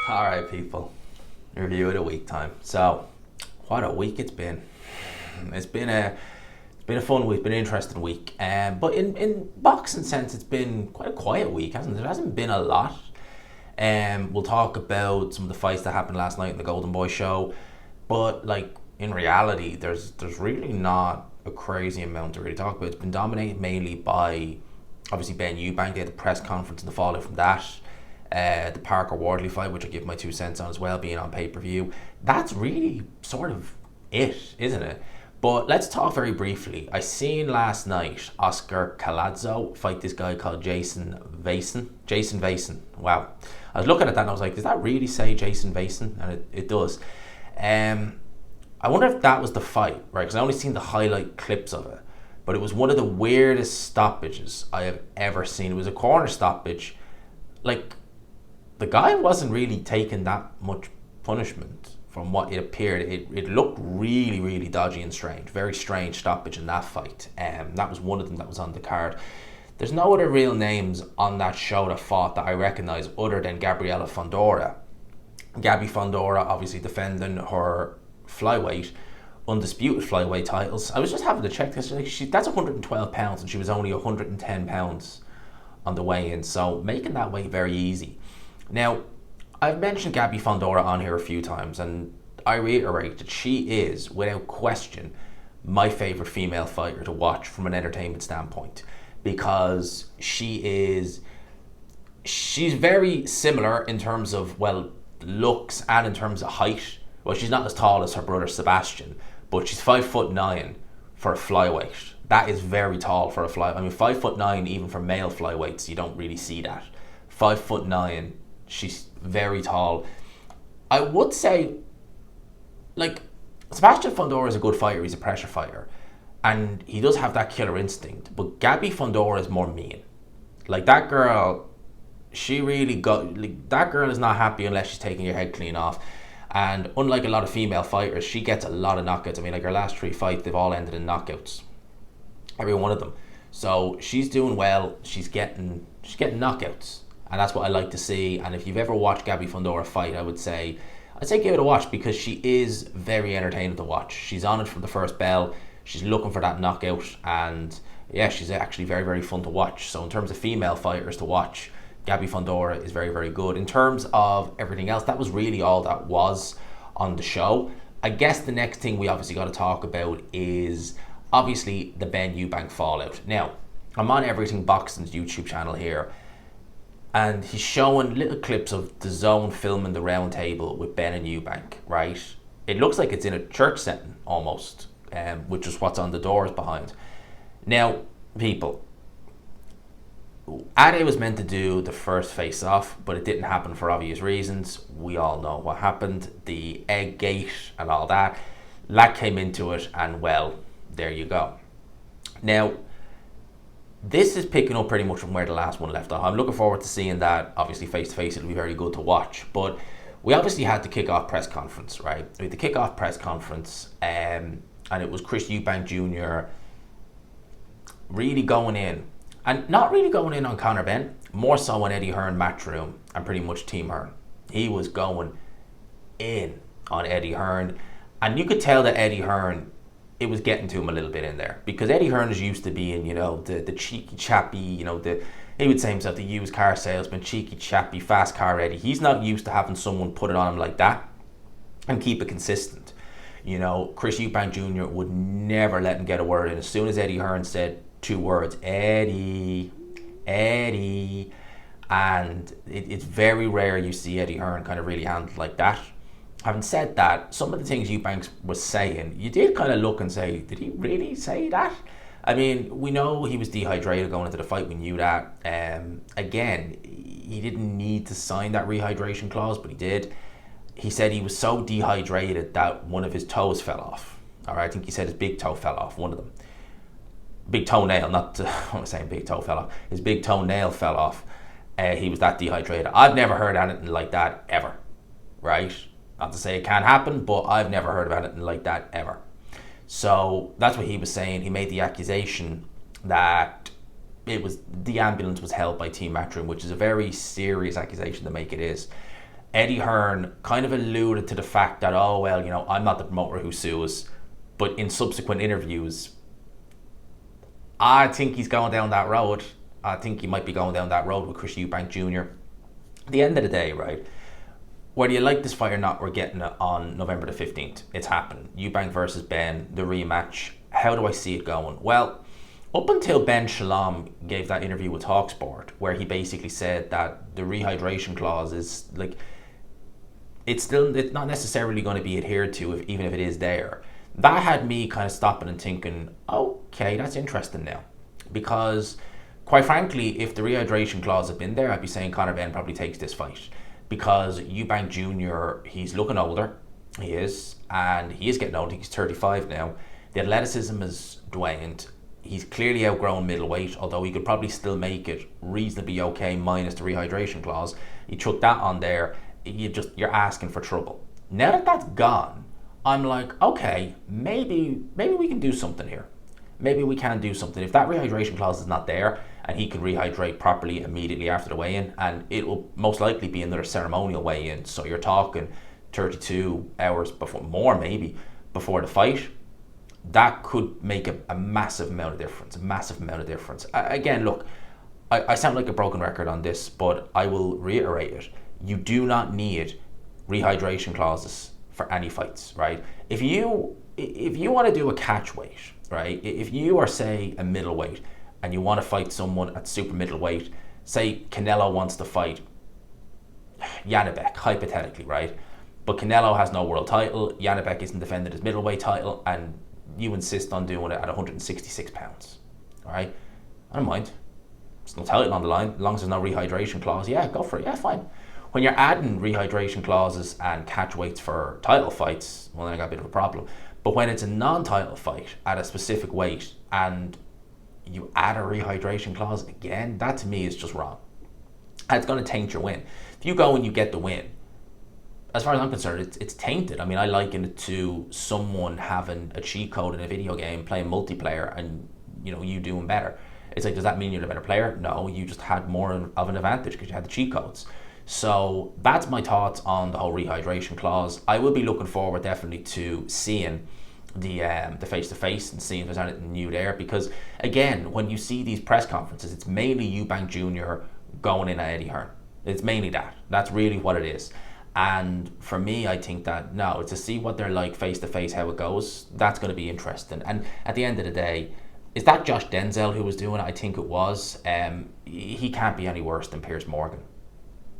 All right, people. Review of the week time. So, what a week it's been. It's been a fun week, been an interesting week. But in boxing sense, it's been quite a quiet week, hasn't it? There hasn't been a lot. We'll talk about some of the fights that happened last night in the Golden Boy show. But like in reality, there's really not a crazy amount to really talk about. It's been dominated mainly by obviously Ben Eubank. They had the press conference and the fallout from that. The Parker Wardley fight, which I give my 2 cents on as well, being on pay-per-view. That's really sort of it, isn't it? But let's talk very briefly. I seen last night Oscar Calazzo fight this guy called Jason Vason. Jason Vason. Wow. I was looking at that and I was like, does that really say Jason Vason? And it does. I wonder if that was the fight, right? Because I only seen the highlight clips of it. But it was one of the weirdest stoppages I have ever seen. It was a corner stoppage. Like, the guy wasn't really taking that much punishment from what it appeared. It looked really, really dodgy and strange. Very strange stoppage in that fight. That was one of them that was on the card. There's no other real names on that show that fought that I recognise other than Gabriela Fondora. Gabby Fondora obviously defending her flyweight, undisputed flyweight titles. I was just having to check this. That's 112 pounds and she was only 110 pounds on the weigh-in. So making that weight very easy. Now, I've mentioned Gabby Fondora on here a few times, and I reiterate that she is, without question, my favourite female fighter to watch from an entertainment standpoint, because she's very similar in terms of, well, looks and in terms of height. Well, she's not as tall as her brother Sebastian, but she's 5'9" for a flyweight. That is very tall for a flyweight. I mean, 5'9" even for male flyweights, you don't really see that. 5'9", she's very tall. I would say, like, Sebastian Fondora is a good fighter. He's a pressure fighter, and he does have that killer instinct. But Gabby Fondora is more mean. Like, that girl, she really got. Like, that girl is not happy unless she's taking your head clean off. And unlike a lot of female fighters, she gets a lot of knockouts. I mean, like, her last 3 fights, they've all ended in knockouts. Every one of them. So she's doing well. She's getting knockouts. And that's what I like to see. And if you've ever watched Gabby Fondora fight, I'd say give it a watch, because she is very entertaining to watch. She's on it from the first bell. She's looking for that knockout, and yeah, she's actually very, very fun to watch. So in terms of female fighters to watch, Gabby Fondora is very, very good. In terms of everything else, that was really all that was on the show. I guess the next thing we obviously got to talk about is obviously the Ben Eubank fallout. Now, I'm on Everything Boxing's YouTube channel here, and he's showing little clips of the Zone filming the round table with Ben and Eubank, right? It looks like it's in a church setting almost, which is what's on the doors behind. Now, people, Ade was meant to do the first face-off, but it didn't happen for obvious reasons. We all know what happened, the egg gate and all that. That came into it, and well, there you go. Now, this is picking up pretty much from where the last one left off. I'm looking forward to seeing that. Obviously, face-to-face, it'll be very good to watch. But we obviously had the kick-off press conference, right? We had the kick-off press conference, and it was Chris Eubank Jr. really going in. And not really going in on Conor Benn, more so on Eddie Hearn, Matchroom, and pretty much Team Hearn. He was going in on Eddie Hearn. And you could tell that Eddie Hearn, it was getting to him a little bit in there, because Eddie Hearn is used to being, the cheeky chappy, he would say himself, the used car salesman, cheeky chappy, fast car Eddie. He's not used to having someone put it on him like that and keep it consistent. Chris Eubank Jr. would never let him get a word in. As soon as Eddie Hearn said 2 words, Eddie, and it's very rare you see Eddie Hearn kind of really handled like that. Having said that, some of the things Eubanks was saying, you did kind of look and say, did he really say that? I mean, we know he was dehydrated going into the fight. We knew that. Again, he didn't need to sign that rehydration clause, but he did. He said he was so dehydrated that one of his toes fell off. All right, I think he said his big toe fell off, one of them. Big toenail, not, I'm saying big toe fell off. His big toenail fell off. He was that dehydrated. I've never heard anything like that ever, right? Not to say it can't happen, but I've never heard of anything like that ever. So that's what he was saying. He made the accusation that the ambulance was held by Team Matchroom, which is a very serious accusation to make. It is. Eddie Hearn kind of alluded to the fact that, oh, well, I'm not the promoter who sues. But in subsequent interviews, I think he's going down that road. I think he might be going down that road with Chris Eubank Jr. At the end of the day, right, whether you like this fight or not, we're getting it on November the 15th. It's happening. Eubank versus Ben, the rematch. How do I see it going? Well, up until Ben Shalom gave that interview with TalkSport, where he basically said that the rehydration clause is like, it's not necessarily going to be adhered to, even if it is there. That had me kind of stopping and thinking, okay, that's interesting now. Because, quite frankly, if the rehydration clause had been there, I'd be saying Conor Benn probably takes this fight. Because Eubank Jr., he's looking older, he is, and he is getting old, he's 35 now. The athleticism is waned. He's clearly outgrown middleweight, although he could probably still make it reasonably okay minus the rehydration clause. You chuck that on there, you're asking for trouble. Now that that's gone, I'm like, okay, maybe we can do something here. Maybe we can do something. If that rehydration clause is not there, and he can rehydrate properly immediately after the weigh-in, and it will most likely be another ceremonial weigh-in, so you're talking 32 hours before, more maybe, before the fight, that could make a massive amount of difference, Again, look, I sound like a broken record on this, but I will reiterate it. You do not need rehydration clauses for any fights, right? If you want to do a catch weight, right? If you are, say, a middleweight and you want to fight someone at super middleweight, say Canelo wants to fight Janibek, hypothetically, right? But Canelo has no world title, Janibek isn't defending his middleweight title, and you insist on doing it at 166 pounds, all right? I don't mind. There's no title on the line, as long as there's no rehydration clause. Yeah, go for it. Yeah, fine. When you're adding rehydration clauses and catch weights for title fights, well, then I got a bit of a problem. But when it's a non-title fight at a specific weight and you add a rehydration clause again, that to me is just wrong. And it's going to taint your win. If you go and you get the win, as far as I'm concerned, it's tainted. I mean, I liken it to someone having a cheat code in a video game, playing multiplayer, and you doing better. It's like, does that mean you're the better player? No, you just had more of an advantage because you had the cheat codes. So that's my thoughts on the whole rehydration clause. I will be looking forward definitely to seeing the face-to-face and seeing if there's anything new there, because again, when you see these press conferences, it's mainly Eubank Jr. going in at Eddie Hearn. It's mainly that's really what it is. And for me, I think that no, to see what they're like face-to-face, how it goes, that's going to be interesting. And at the end of the day, is that Josh Denzel who was doing it? I think it was. He can't be any worse than Piers Morgan.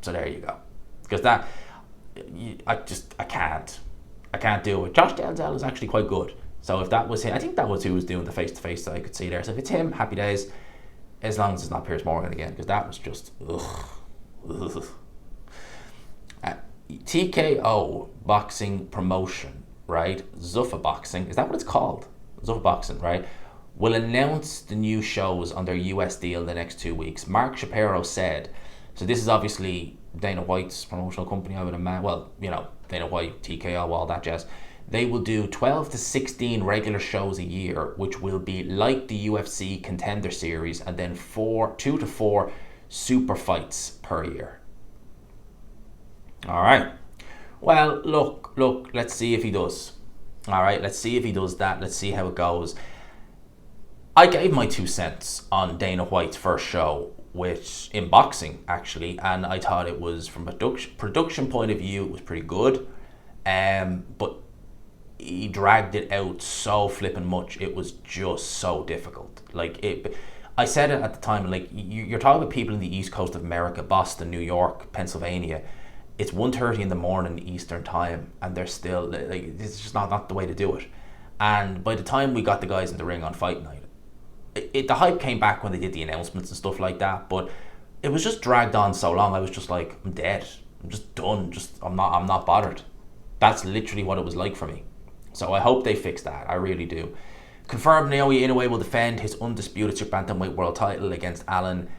So there you go. Because I can't do it. Josh Denzel is actually quite good. So if that was him, I think that was who was doing the face-to-face that I could see there. So if it's him, happy days. As long as it's not Piers Morgan again, because that was just ugh. TKO boxing promotion, right? Zuffa Boxing, is that what it's called? Zuffa Boxing, right? Will announce the new shows on their US deal in the next 2 weeks. Mark Shapiro said, so this is obviously Dana White's promotional company, I would imagine. Well, Dana White, TKO, all that jazz. They will do 12 to 16 regular shows a year, which will be like the UFC Contender Series, and then 2 to 4 super fights per year. All right. Well, look, let's see if he does. All right, let's see if he does that. Let's see how it goes. I gave my 2 cents on Dana White's first show, which in boxing, actually, and I thought it was, from a production point of view, it was pretty good. But he dragged it out so flipping much. It was just so difficult. I said it at the time, like, you're talking about people in the East Coast of America, Boston, New York, Pennsylvania. It's 1:30 in the morning Eastern time, and they're still, like, it's just not the way to do it. And by the time we got the guys in the ring on fight night, the hype came back when they did the announcements and stuff like that, but it was just dragged on so long. I was just like, I'm dead. I'm just done. I'm not bothered. That's literally what it was like for me. So I hope they fix that. I really do. Confirmed Naoya Inoue will defend his undisputed super bantamweight world title against Alan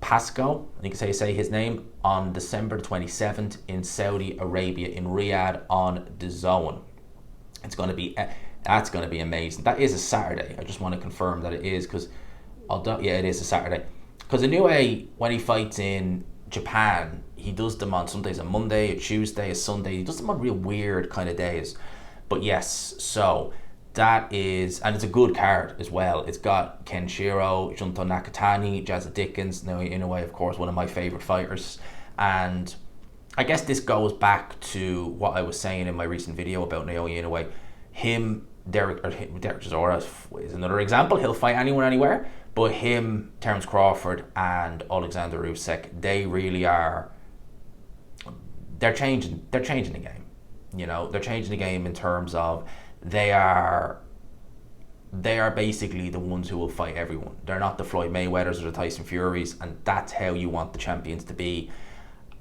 Pasco, I think you say his name, on December 27th in Saudi Arabia, in Riyadh, on DAZN. That's going to be amazing. That is a Saturday. I just want to confirm that it is, because it is a Saturday. Because Inoue, when he fights in Japan, He does them on sometimes a Monday, a Tuesday, a Sunday. He does them on real weird kind of days. But yes, so that is, and it's a good card as well. It's got Kenshiro, Junto Nakatani, Jazza Dickens, Naoya Inoue, of course, one of my favourite fighters. And I guess this goes back to what I was saying in my recent video about Naoya Inoue. Derek Chisora is another example. He'll fight anyone, anywhere. But him, Terence Crawford, and Alexander Usyk, they really are. They're changing the game. You know, they're changing the game in terms of they are basically the ones who will fight everyone. They're not the Floyd Mayweathers or the Tyson Furies, and that's how you want the champions to be.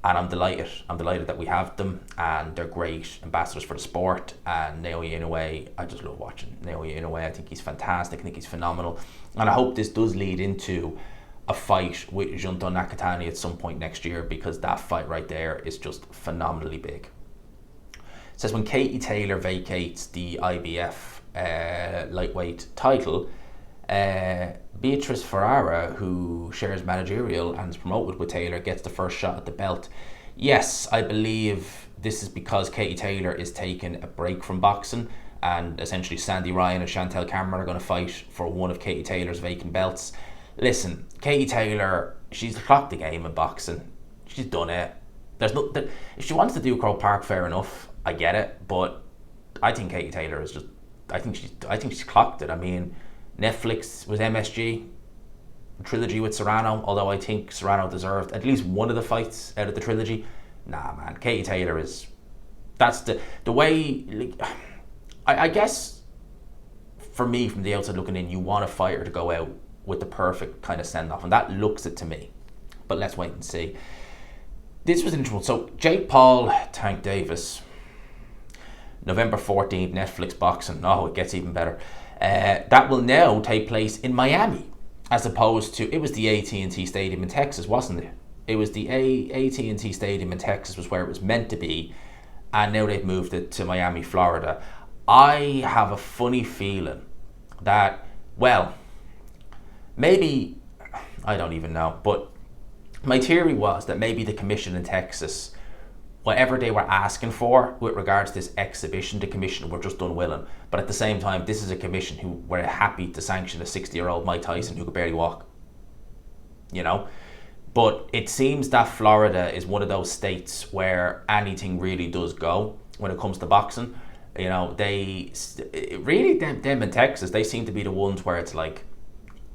And I'm delighted. I'm delighted that we have them, and they're great ambassadors for the sport. And Naoya Inoue, I just love watching Naoya Inoue. I think he's fantastic. I think he's phenomenal. And I hope this does lead into a fight with Junto Nakatani at some point next year, because that fight right there is just phenomenally big. It says when Katie Taylor vacates the IBF lightweight title, Beatrice Ferrara, who shares managerial and is promoted with Taylor, gets the first shot at the belt. Yes, I believe this is because Katie Taylor is taking a break from boxing, and essentially Sandy Ryan and Chantel Cameron are going to fight for one of Katie Taylor's vacant belts. Listen, Katie Taylor, she's clocked the game in boxing. She's done it. There's no, if she wants to do Croke Park, fair enough. I get it, but I think Katie Taylor is just. I think she's clocked it. I mean, Netflix with MSG, trilogy with Serrano. Although I think Serrano deserved at least one of the fights out of the trilogy. Nah, man, Katie Taylor is. That's the way. Like, I guess for me, from the outside looking in, you want a fighter to go out with the perfect kind of send off, and that looks it to me. But let's wait and see. This was an interesting one. So Jake Paul, Tank Davis. November 14th, Netflix boxing. Oh, it gets even better. That will now take place in Miami, as opposed to, it was the AT&T Stadium in Texas, wasn't it? It was the AT&T Stadium in Texas was where it was meant to be, and now they've moved it to Miami, Florida. I have a funny feeling that, well, maybe, I don't even know, but my theory was that maybe the commission in Texas, whatever they were asking for with regards to this exhibition, the commission were just unwilling. But at the same time, this is a commission who were happy to sanction a 60-year-old Mike Tyson who could barely walk. You know? But it seems that Florida is one of those states where anything really does go when it comes to boxing. You know, them in Texas, they seem to be the ones where it's like,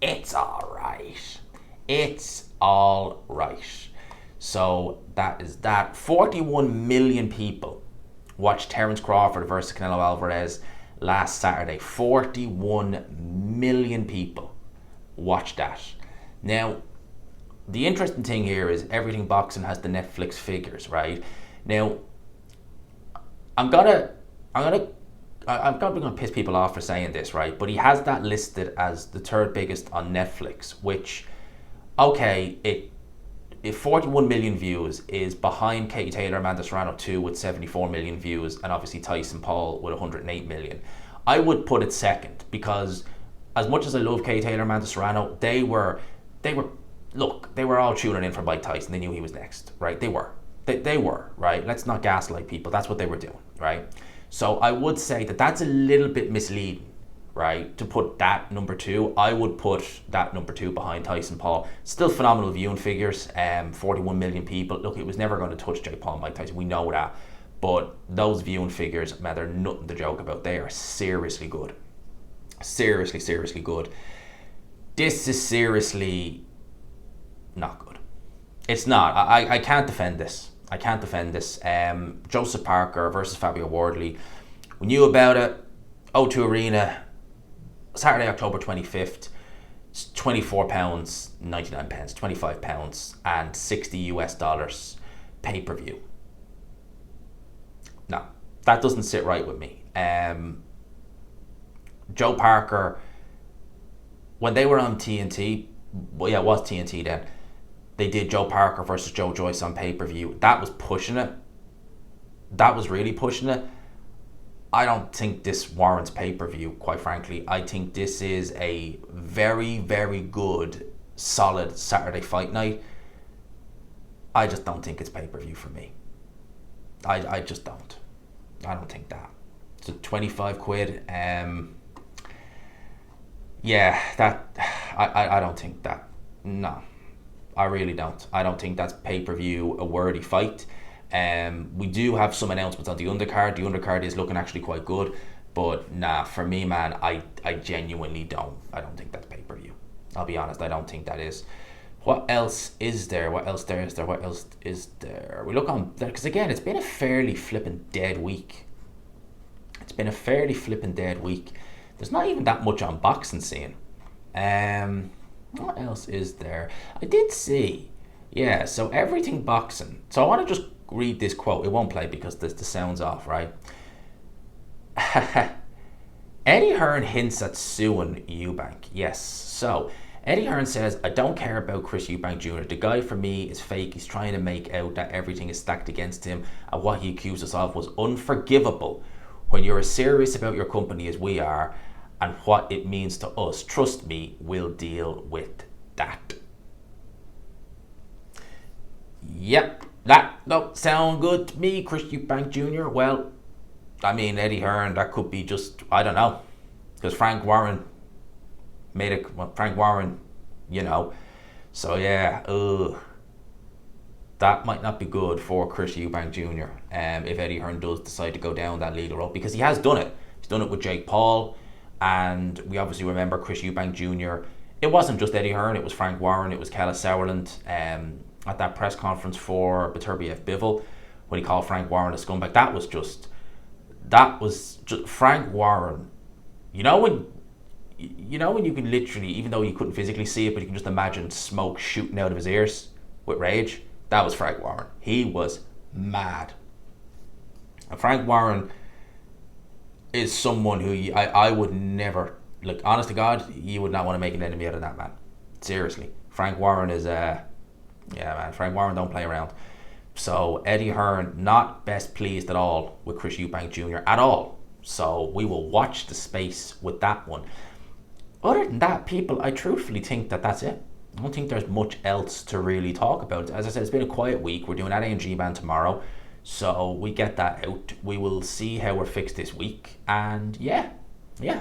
it's all right. It's all right. So that is that. 41 million people watched Terence Crawford versus Canelo Alvarez last Saturday. 41 million people watched that. Now, the interesting thing here is Everything Boxing has the Netflix figures, right? Now, I'm probably gonna piss people off for saying this, right? But he has that listed as the third biggest on Netflix, which, okay, if 41 million views is behind Katie Taylor, Amanda Serrano 2 with 74 million views, and obviously Tyson Paul with 108 million. I would put it second, because as much as I love Katie Taylor, Amanda Serrano, they were all tuning in for Mike Tyson. They knew he was next, right? They were, right? Let's not gaslight people. That's what they were doing, right? So I would say that that's a little bit misleading, right? To put that number 2, I would put that number 2 behind Tyson Paul. Still phenomenal viewing figures. 41 million people. Look, it was never going to touch Jake Paul and Mike Tyson. We know that. But those viewing figures, man, they're nothing to joke about. They are seriously good. Seriously, seriously good. This is seriously not good. It's not. I can't defend this. Joseph Parker versus Fabio Wardley. We knew about it. O2 Arena, Saturday, October 25th. It's £24, 99 pence, £25 and $60 pay-per-view. No, that doesn't sit right with me. Joe Parker, when they were on TNT, well, yeah, it was TNT then, they did Joe Parker versus Joe Joyce on pay-per-view. That was pushing it. That was really pushing it. I don't think this warrants pay-per-view, quite frankly. I think this is a very, very good, solid Saturday fight night. I just don't think it's pay-per-view for me. I just don't. I don't think that. So 25 quid. Yeah, that I don't think that. No, I really don't. I don't think that's pay-per-view a worthy fight. We do have some announcements on the undercard. The undercard is looking actually quite good, but nah, for me, man, I genuinely don't. I don't think that's pay-per-view. I'll be honest. I don't think that is. What else is there? What else there is there? What else is there? We look on because again, it's been a fairly flippin' dead week. It's been a fairly flippin' dead week. There's not even that much on boxing scene. What else is there? I did see, yeah. So everything boxing. So I want to just read this quote. It won't play because the sound's off, right? Eddie Hearn hints at suing Eubank. Yes. So Eddie Hearn says, I don't care about Chris Eubank Jr. The guy for me is fake. He's trying to make out that everything is stacked against him, and what he accused us of was unforgivable. When you're as serious about your company as we are and what it means to us, trust me, we'll deal with that. Yep, that don't sound good to me, Chris Eubank Jr. Well, I mean, Eddie Hearn, that could be just, I don't know, because Frank Warren made it, well, Frank Warren, you know, so yeah, that might not be good for Chris Eubank Jr. If Eddie Hearn does decide to go down that legal road, because he has done it. He's done it with Jake Paul, and we obviously remember Chris Eubank Jr. It wasn't just Eddie Hearn, it was Frank Warren, it was Kella Sauerland at that press conference for Beterbiev Bivol when he called Frank Warren a scumbag. That was just Frank Warren. You know when you can literally, even though you couldn't physically see it, but you can just imagine smoke shooting out of his ears with rage. That was Frank Warren. He was mad. And Frank Warren is someone who I would never, like, honest to God, you would not want to make an enemy out of that man. Seriously. Frank Warren is, yeah, man, Frank Warren don't play around. So Eddie Hearn, not best pleased at all with Chris Eubank Jr. at all. So we will watch the space with that one. Other than that, people, I truthfully think that that's it. I don't think there's much else to really talk about. As I said, it's been a quiet week. We're doing that AMG band tomorrow, so we get that out. We will see how we're fixed this week, and yeah,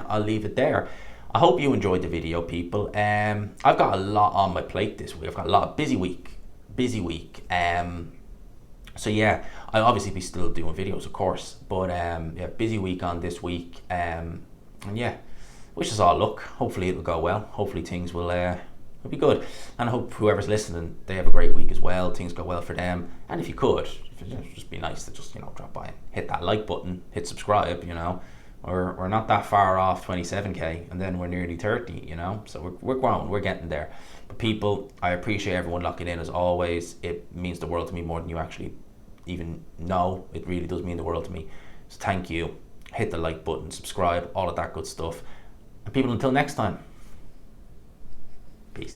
I'll leave it there. I hope you enjoyed the video, people. I've got a lot on my plate this week. I've got a lot of busy week. So yeah, I'll obviously be still doing videos, of course, but yeah, busy week on this week, and yeah, wish us all luck. Hopefully it'll go well. Hopefully things will be good, and I hope whoever's listening, they have a great week as well. Things go well for them, and if you could, it'd just be nice to just drop by and hit that like button, hit subscribe. We're not that far off 27k, and then we're nearly 30. So we're growing, we're getting there. But people, I appreciate everyone locking in as always. It means the world to me more than you actually even know. It really does mean the world to me. So thank you. Hit the like button, subscribe, all of that good stuff. And people, until next time.